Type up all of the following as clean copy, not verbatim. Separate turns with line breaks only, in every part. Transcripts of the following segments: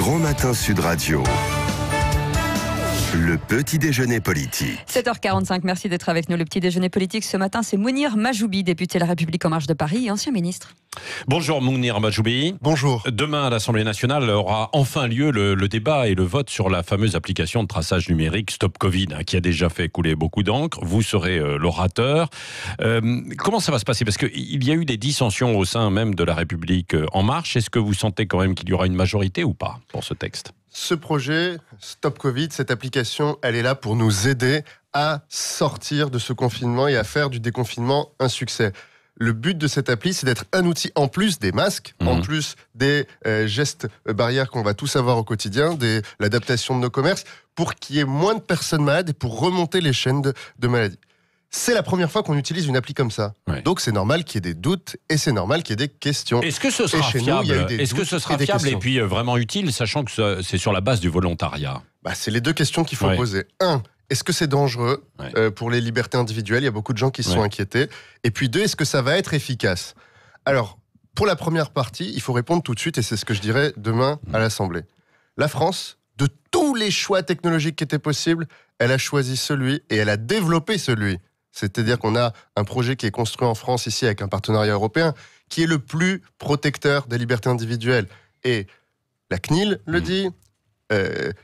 Grand Matin Sud Radio. Le petit déjeuner politique.
7h45, merci d'être avec nous. Le petit déjeuner politique ce matin, c'est Mounir Majoubi, député La République En Marche de Paris et ancien ministre.
Bonjour Mounir Majoubi.
Bonjour.
Demain à l'Assemblée nationale aura enfin lieu le débat et le vote sur la fameuse application de traçage numérique Stop Covid, qui a déjà fait couler beaucoup d'encre. Vous serez l'orateur. Comment ça va se passer? Parce qu'il y a eu des dissensions au sein même de La République En Marche. Est-ce que vous sentez quand même qu'il y aura une majorité ou pas pour ce texte?
Ce projet, Stop Covid, cette application, elle est là pour nous aider à sortir de ce confinement et à faire du déconfinement un succès. Le but de cette appli, c'est d'être un outil en plus des masques, en plus des gestes barrières qu'on va tous avoir au quotidien, l'adaptation de nos commerces, pour qu'il y ait moins de personnes malades et pour remonter les chaînes de maladies. C'est la première fois qu'on utilise une appli comme ça. Ouais. Donc c'est normal qu'il y ait des doutes et c'est normal qu'il y ait des questions.
Est-ce que ce sera fiable? Est-ce que ce sera fiable et puis vraiment utile, sachant que c'est sur la base du volontariat? C'est les deux questions qu'il faut poser. Un, est-ce que c'est dangereux pour les libertés individuelles? Il y a beaucoup de gens qui sont inquiétés. Et puis deux, est-ce que ça va être efficace? Alors, pour la première partie, il faut répondre tout de suite, et c'est ce que je dirai demain à l'Assemblée. La France, de tous les choix technologiques qui étaient possibles, elle a choisi celui et elle a développé celui. C'est-à-dire qu'on a un projet qui est construit en France, ici, avec un partenariat européen, qui est le plus protecteur des libertés individuelles. Et la CNIL le dit,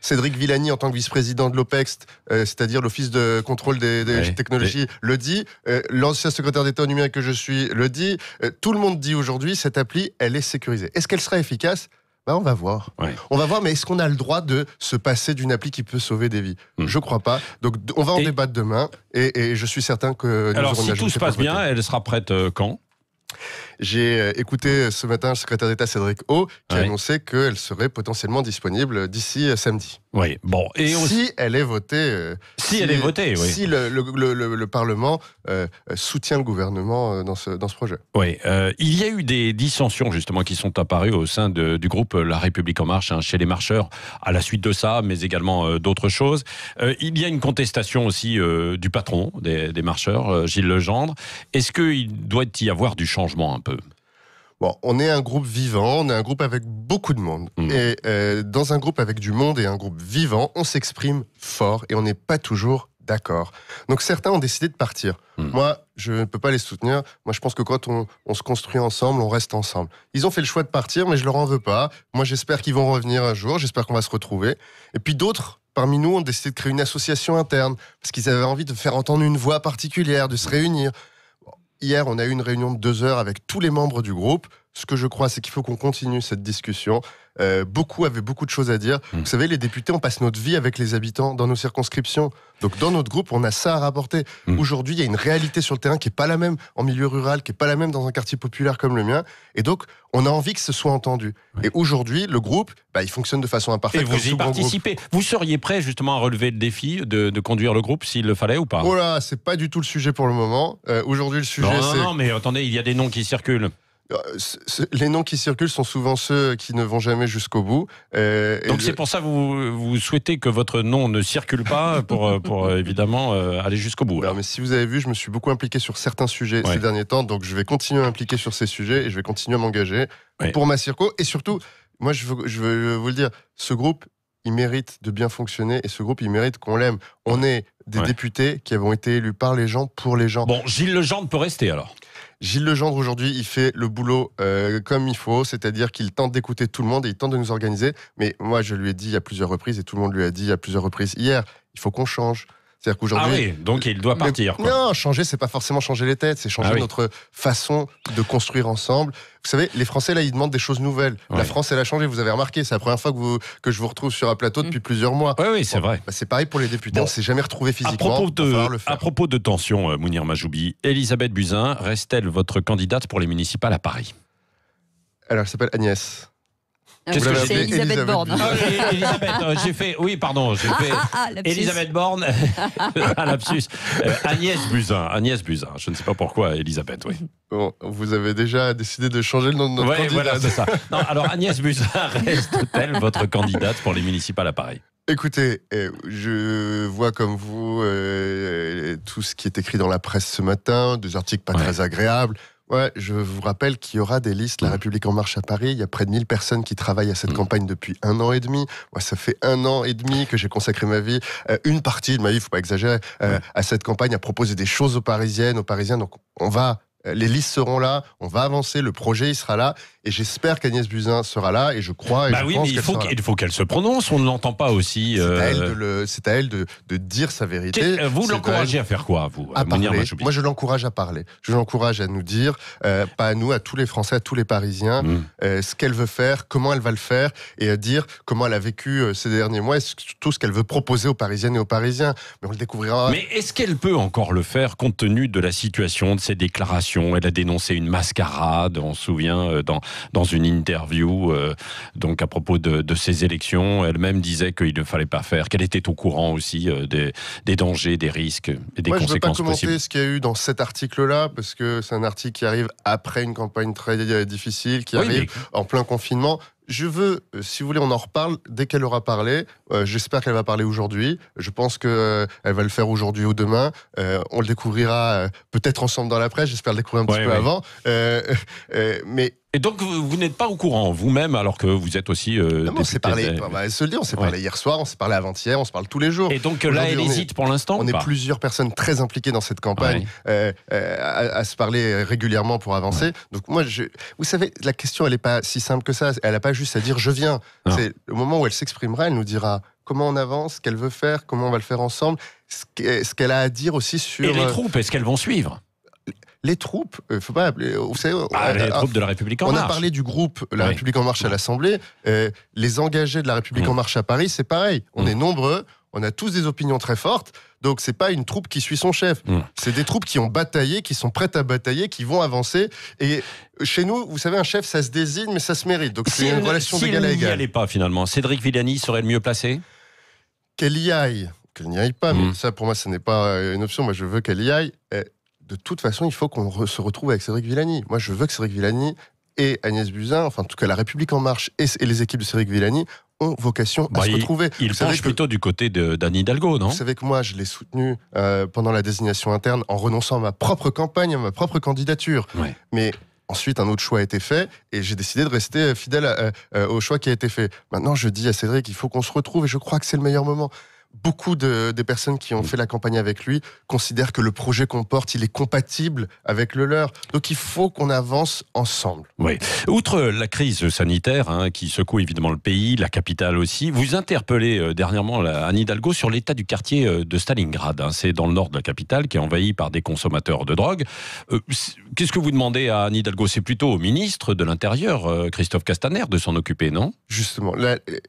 Cédric Villani, en tant que vice-président de l'OPEX, c'est-à-dire l'Office de contrôle des technologies, le dit, l'ancien secrétaire d'État au numérique que je suis le dit, tout le monde dit aujourd'hui, cette appli, elle est sécurisée. Est-ce qu'elle sera efficace ? On va voir. On va voir, mais est-ce qu'on a le droit de se passer d'une appli qui peut sauver des vies? Je crois pas. Donc, on va en débattre demain, et je suis certain que... Alors, si tout se passe bien, elle sera prête quand?
J'ai écouté ce matin le secrétaire d'État Cédric O qui a annoncé qu'elle serait potentiellement disponible d'ici samedi.
Oui, bon. Et
si elle est votée, si le Parlement soutient le gouvernement dans ce projet.
Oui, il y a eu des dissensions justement qui sont apparues au sein du groupe La République En Marche, chez les marcheurs, à la suite de ça, mais également d'autres choses. Il y a une contestation aussi du patron des marcheurs, Gilles Legendre. Est-ce qu'il doit y avoir du changement un peu?
Bon, on est un groupe vivant, on est un groupe avec beaucoup de monde. Et dans un groupe avec du monde et un groupe vivant, on s'exprime fort et on n'est pas toujours d'accord. Donc certains ont décidé de partir. Moi, je ne peux pas les soutenir. Moi, je pense que quand on se construit ensemble, on reste ensemble. Ils ont fait le choix de partir, mais je leur en veux pas. Moi, j'espère qu'ils vont revenir un jour, j'espère qu'on va se retrouver. Et puis d'autres, parmi nous, ont décidé de créer une association interne, parce qu'ils avaient envie de faire entendre une voix particulière, de se réunir. Hier, on a eu une réunion de 2 heures avec tous les membres du groupe. Ce que je crois, c'est qu'il faut qu'on continue cette discussion. Beaucoup avaient beaucoup de choses à dire. Vous savez, les députés, on passe notre vie avec les habitants dans nos circonscriptions. Donc, dans notre groupe, on a ça à rapporter. Aujourd'hui, il y a une réalité sur le terrain qui n'est pas la même en milieu rural, qui n'est pas la même dans un quartier populaire comme le mien. Et donc, on a envie que ce soit entendu. Et aujourd'hui, le groupe, il fonctionne de façon imparfaite.
Et vous y participez. Vous seriez prêt justement à relever le défi de conduire le groupe s'il le fallait ou pas?
Oh là, c'est pas du tout le sujet pour le moment. Aujourd'hui, le sujet,
Non, mais attendez, il y a des noms qui circulent.
Les noms qui circulent sont souvent ceux qui ne vont jamais jusqu'au bout.
Donc c'est pour ça que vous souhaitez que votre nom ne circule pas pour évidemment aller jusqu'au bout.
Alors, mais si vous avez vu, je me suis beaucoup impliqué sur certains sujets ces derniers temps, donc je vais continuer à m'impliquer sur ces sujets et je vais continuer à m'engager pour ma circo. Et surtout, moi je veux vous le dire, ce groupe, il mérite de bien fonctionner et ce groupe, il mérite qu'on l'aime. On est des députés qui avons été élus par les gens, pour les gens.
Bon, Gilles Legendre peut rester alors.
Gilles Legendre, aujourd'hui, il fait le boulot comme il faut, c'est-à-dire qu'il tente d'écouter tout le monde et il tente de nous organiser. Mais moi, je lui ai dit à plusieurs reprises, et tout le monde lui a dit à plusieurs reprises hier, il faut qu'on change. C'est-à-dire qu'aujourd'hui...
Ah oui, donc il doit partir.
Non, changer, c'est pas forcément changer les têtes, c'est changer notre façon de construire ensemble. Vous savez, les Français, là, ils demandent des choses nouvelles. La France, elle a changé, vous avez remarqué, c'est la première fois que je vous retrouve sur un plateau depuis plusieurs mois.
Oui, c'est vrai.
C'est pareil pour les députés, on ne s'est jamais retrouvés physiquement.
À propos de tension, Mounir Majoubi, Elisabeth Buzyn reste-t-elle votre candidate pour les municipales à Paris?
Alors, elle s'appelle Agnès.
Qu'est-ce que c'est? Elisabeth Borne.
Elisabeth Borne. À lapsus. Agnès Buzyn. Je ne sais pas pourquoi Elisabeth, oui.
Bon, vous avez déjà décidé de changer le nom de notre candidate.
Voilà, c'est ça. Non, alors Agnès Buzyn reste-t-elle votre candidate pour les municipales à Paris?
Écoutez, je vois comme vous tout ce qui est écrit dans la presse ce matin, des articles pas très agréables. Ouais, je vous rappelle qu'il y aura des listes La République En Marche à Paris. Il y a près de 1000 personnes qui travaillent à cette campagne depuis 1 an et demi. Moi, ça fait 1 an et demi que j'ai consacré ma vie, une partie de ma vie, il ne faut pas exagérer, à cette campagne, à proposer des choses aux Parisiennes, aux Parisiens. Donc, les listes seront là, on va avancer, le projet il sera là, et j'espère qu'Agnès Buzyn sera là, et je crois et je pense qu'elle sera là.
Il faut qu'elle se prononce, on ne l'entend pas aussi.
C'est à elle de dire sa vérité.
Vous l'encouragez à faire quoi, vous,
à parler. Moi, je l'encourage à parler. Je l'encourage à nous dire, pas à nous, à tous les Français, à tous les Parisiens, ce qu'elle veut faire, comment elle va le faire, et à dire comment elle a vécu ces derniers mois, et tout ce qu'elle veut proposer aux Parisiennes et aux Parisiens. Mais on le découvrira.
Mais est-ce qu'elle peut encore le faire, compte tenu de la situation, de ses déclarations? Elle a dénoncé une mascarade, on se souvient, dans une interview, donc à propos de ces élections. Elle-même disait qu'il ne fallait pas faire, qu'elle était au courant aussi des dangers, des risques et des conséquences possibles.
Je ne veux pas commenter ce qu'il y a eu dans cet article-là, parce que c'est un article qui arrive après une campagne très difficile, qui arrive en plein confinement. Je veux, si vous voulez, on en reparle dès qu'elle aura parlé. J'espère qu'elle va parler aujourd'hui. Je pense qu'elle va le faire aujourd'hui ou demain. On le découvrira peut-être ensemble dans la presse. J'espère le découvrir un petit peu avant. Mais
et donc vous n'êtes pas au courant vous-même, alors que vous êtes aussi
on s'est parlé, on s'est parlé hier soir, on s'est parlé avant-hier, on se parle tous les jours.
Et donc là, elle hésite pour l'instant.
On est plusieurs personnes très impliquées dans cette campagne à se parler régulièrement pour avancer. Donc moi, vous savez, la question, elle n'est pas si simple que ça. Elle n'a pas juste à dire « je viens ». C'est le moment où elle s'exprimera, elle nous dira comment on avance, ce qu'elle veut faire, comment on va le faire ensemble, ce qu'elle a à dire aussi sur...
Et les troupes, est-ce qu'elles vont suivre ?
Les troupes, faut pas appeler, vous savez,
les troupes de la République En Marche.
On a parlé du groupe La République En Marche à l'Assemblée. Les engagés de la République En Marche à Paris, c'est pareil. On est nombreux, on a tous des opinions très fortes. Donc c'est pas une troupe qui suit son chef. C'est des troupes qui ont bataillé, qui sont prêtes à batailler, qui vont avancer. Et chez nous, vous savez, un chef, ça se désigne, mais ça se mérite. Donc c'est une relation d'égal à égal.
Si elle n'y allait pas finalement, Cédric Villani serait le mieux placé ?
Qu'elle y aille pas. Mais ça, pour moi, ce n'est pas une option. Moi, je veux qu'elle y aille. De toute façon, il faut qu'on se retrouve avec Cédric Villani. Moi, je veux que Cédric Villani et Agnès Buzyn, enfin en tout cas La République En Marche et les équipes de Cédric Villani ont vocation à se retrouver.
Il penche plutôt du côté d'Anne Hidalgo, non ?
Vous savez que moi, je l'ai soutenu pendant la désignation interne en renonçant à ma propre campagne, à ma propre candidature. Mais ensuite, un autre choix a été fait et j'ai décidé de rester fidèle au choix qui a été fait. Maintenant, je dis à Cédric, il faut qu'on se retrouve et je crois que c'est le meilleur moment. Beaucoup des personnes qui ont fait la campagne avec lui considèrent que le projet qu'on porte, il est compatible avec le leur. Donc il faut qu'on avance ensemble.
Oui. Outre la crise sanitaire qui secoue évidemment le pays, la capitale aussi, vous interpellez dernièrement Anne Hidalgo sur l'état du quartier de Stalingrad. C'est dans le nord de la capitale qui est envahi par des consommateurs de drogue. Qu'est-ce que vous demandez à Anne Hidalgo ? C'est plutôt au ministre de l'Intérieur, Christophe Castaner, de s'en occuper, non ?
Justement,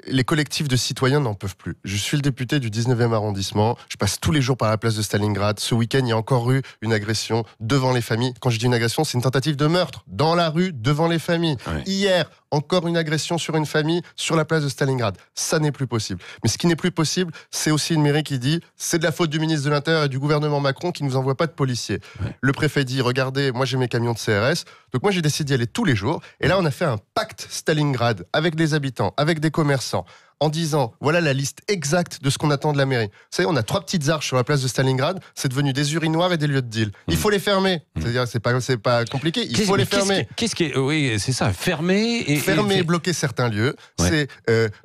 les collectifs de citoyens n'en peuvent plus. Je suis le député du 19e arrondissement, je passe tous les jours par la place de Stalingrad. Ce week-end, il y a encore eu une agression devant les familles. Quand je dis une agression, c'est une tentative de meurtre dans la rue, devant les familles. Hier, encore une agression sur une famille sur la place de Stalingrad. Ça n'est plus possible. Mais ce qui n'est plus possible, c'est aussi une mairie qui dit c'est de la faute du ministre de l'Intérieur et du gouvernement Macron qui ne nous envoie pas de policiers. Le préfet dit regardez, moi j'ai mes camions de CRS. Donc moi j'ai décidé d'y aller tous les jours. Et là on a fait un pacte Stalingrad avec des habitants, avec des commerçants, en disant voilà la liste exacte de ce qu'on attend de la mairie. Vous savez, on a 3 petites arches sur la place de Stalingrad, c'est devenu des urinoirs et des lieux de deal. Il faut les fermer. C'est-à-dire, c'est pas compliqué, il faut les fermer.
Oui, c'est ça, fermer
et bloquer certains lieux, c'est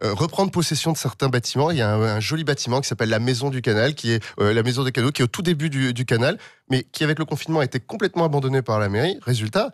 reprendre possession de certains bâtiments. Il y a un joli bâtiment qui s'appelle la Maison du Canal, qui est la Maison des Canaux, qui est au tout début du canal, mais qui avec le confinement a été complètement abandonné par la mairie. Résultat,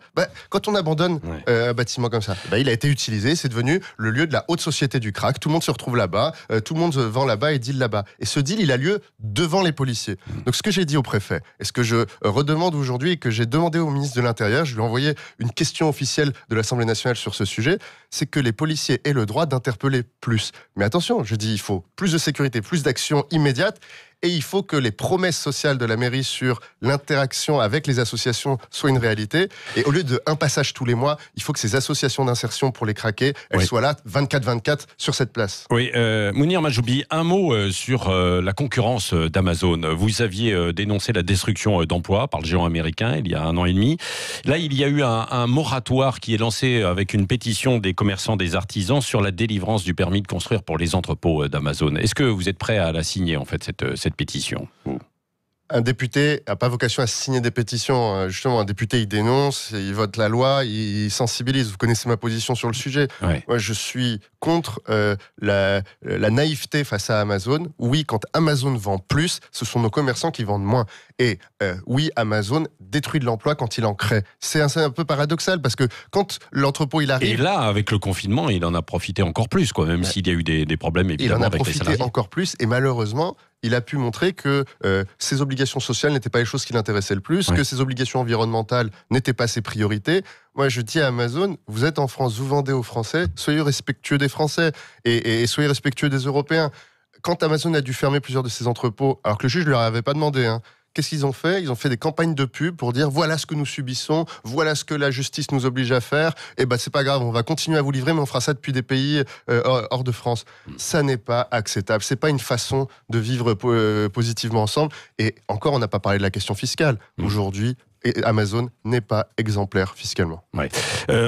quand on abandonne un bâtiment comme ça, il a été utilisé, c'est devenu le lieu de la haute société du crack. Tout le monde se retrouve là-bas, tout le monde vend là-bas et deal là-bas. Et ce deal, il a lieu devant les policiers. Donc ce que j'ai dit au préfet, et ce que je redemande aujourd'hui, et que j'ai demandé au ministre de l'Intérieur, je lui ai envoyé une question officielle de l'Assemblée nationale sur ce sujet, c'est que les policiers aient le droit d'interpeller plus. Mais attention, je dis, il faut plus de sécurité, plus d'action immédiate. Et il faut que les promesses sociales de la mairie sur l'interaction avec les associations soient une réalité. Et au lieu d'un passage tous les mois, il faut que ces associations d'insertion pour les craquer, elles soient là 24/24 sur cette place.
Oui, Mounir Majoubi, un mot sur la concurrence d'Amazon. Vous aviez dénoncé la destruction d'emplois par le géant américain il y a 1 an et demi. Là, il y a eu un moratoire qui est lancé avec une pétition des commerçants, des artisans sur la délivrance du permis de construire pour les entrepôts d'Amazon. Est-ce que vous êtes prêt à la signer, en fait, cette pétition ?
Un député n'a pas vocation à signer des pétitions. Justement, un député, il dénonce, il vote la loi, il sensibilise. Vous connaissez ma position sur le sujet.
Ouais.
Moi, je suis contre la naïveté face à Amazon. Oui, quand Amazon vend plus, ce sont nos commerçants qui vendent moins. Et oui, Amazon détruit de l'emploi quand il en crée. C'est un peu paradoxal, parce que quand l'entrepôt, il arrive...
Et là, avec le confinement, il en a profité encore plus, quoi, même s'il y a eu des problèmes, évidemment, avec les salariés.
Il en a profité encore plus, et malheureusement... il a pu montrer que ses obligations sociales n'étaient pas les choses qui l'intéressaient le plus, que ses obligations environnementales n'étaient pas ses priorités. Moi, je dis à Amazon, vous êtes en France, vous vendez aux Français, soyez respectueux des Français et soyez respectueux des Européens. Quand Amazon a dû fermer plusieurs de ses entrepôts, alors que le juge ne leur avait pas demandé, qu'est-ce qu'ils ont fait ? Ils ont fait des campagnes de pub pour dire voilà ce que nous subissons, voilà ce que la justice nous oblige à faire. Et c'est pas grave, on va continuer à vous livrer, mais on fera ça depuis des pays hors de France. Ça n'est pas acceptable. C'est pas une façon de vivre positivement ensemble. Et encore, on n'a pas parlé de la question fiscale. Aujourd'hui, Amazon n'est pas exemplaire fiscalement.
Ouais.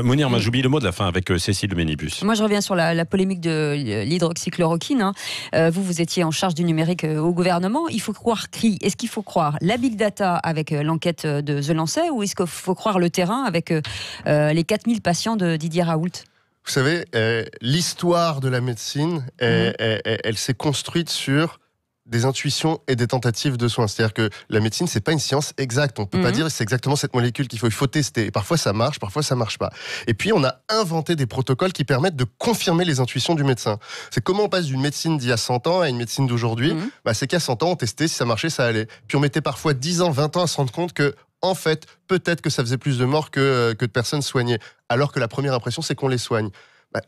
Mounir Majoubi, le mot de la fin avec Cécile Ménibus.
Moi, je reviens sur la polémique de l'hydroxychloroquine. Vous étiez en charge du numérique au gouvernement. Il faut croire qui ? Est-ce qu'il faut croire la big data avec l'enquête de The Lancet, ou est-ce qu'il faut croire le terrain avec les 4000 patients de Didier Raoult ?
Vous savez, l'histoire de la médecine, elle s'est construite sur des intuitions et des tentatives de soins. C'est-à-dire que la médecine, c'est pas une science exacte. On peut pas dire que c'est exactement cette molécule qu'il faut. Il faut tester. Et parfois ça marche, parfois ça marche pas. Et puis on a inventé des protocoles qui permettent de confirmer les intuitions du médecin. C'est comment on passe d'une médecine d'il y a 100 ans à une médecine d'aujourd'hui. C'est qu'à 100 ans, on testait, si ça marchait, ça allait. Puis on mettait parfois 10 ans, 20 ans à se rendre compte que, en fait, peut-être que ça faisait plus de morts que de personnes soignées. Alors que la première impression, c'est qu'on les soigne.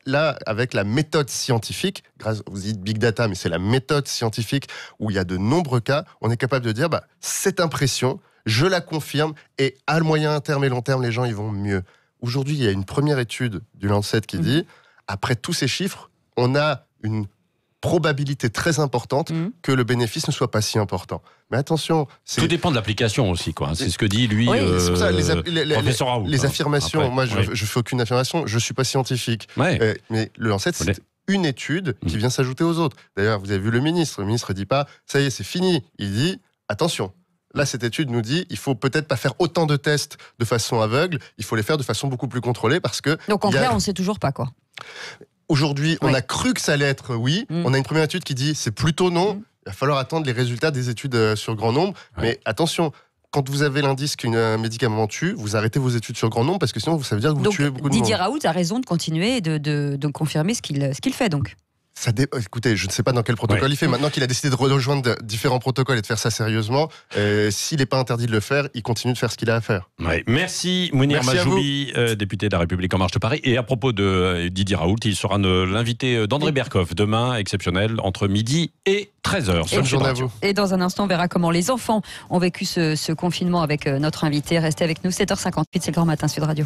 Là, avec la méthode scientifique, vous dites big data, mais c'est la méthode scientifique où il y a de nombreux cas, on est capable de dire, cette impression, je la confirme, et à moyen terme et long terme, les gens ils vont mieux. Aujourd'hui, il y a une première étude du Lancet qui dit, après tous ces chiffres, on a une probabilité très importante que le bénéfice ne soit pas si important. Mais attention...
Tout dépend de l'application aussi, quoi. C'est ce que dit, lui,
c'est pour ça,
professeur Raoult.
Les affirmations, après, moi, je fais aucune affirmation, je suis pas scientifique. Mais le Lancet, c'est une étude qui vient s'ajouter aux autres. D'ailleurs, vous avez vu le ministre dit pas, ça y est, c'est fini. Il dit, attention, là, cette étude nous dit, il faut peut-être pas faire autant de tests de façon aveugle, il faut les faire de façon beaucoup plus contrôlée, parce que...
Donc en vrai, on sait toujours pas, quoi.
Aujourd'hui, on a cru que ça allait être oui. On a une première étude qui dit c'est plutôt non. Il va falloir attendre les résultats des études sur grand nombre. Mais attention, quand vous avez l'indice qu'un médicament tue, vous arrêtez vos études sur grand nombre, parce que sinon, ça veut dire que vous tuez beaucoup de monde.
Didier Raoult a raison de continuer et de confirmer ce qu'il fait, donc.
Écoutez, je ne sais pas dans quel protocole il fait. Maintenant qu'il a décidé de rejoindre différents protocoles et de faire ça sérieusement, s'il n'est pas interdit de le faire, il continue de faire ce qu'il a à faire.
Merci Mounir Majoubi, député de La République En Marche de Paris. Et à propos de Didier Raoult, il sera l'invité d'André Berkoff demain, exceptionnel, entre midi et 13h.
Bonne journée à vous.
Et dans un instant, on verra comment les enfants ont vécu ce confinement avec notre invité. Restez avec nous, 7h58, c'est le Grand Matin Sud Radio.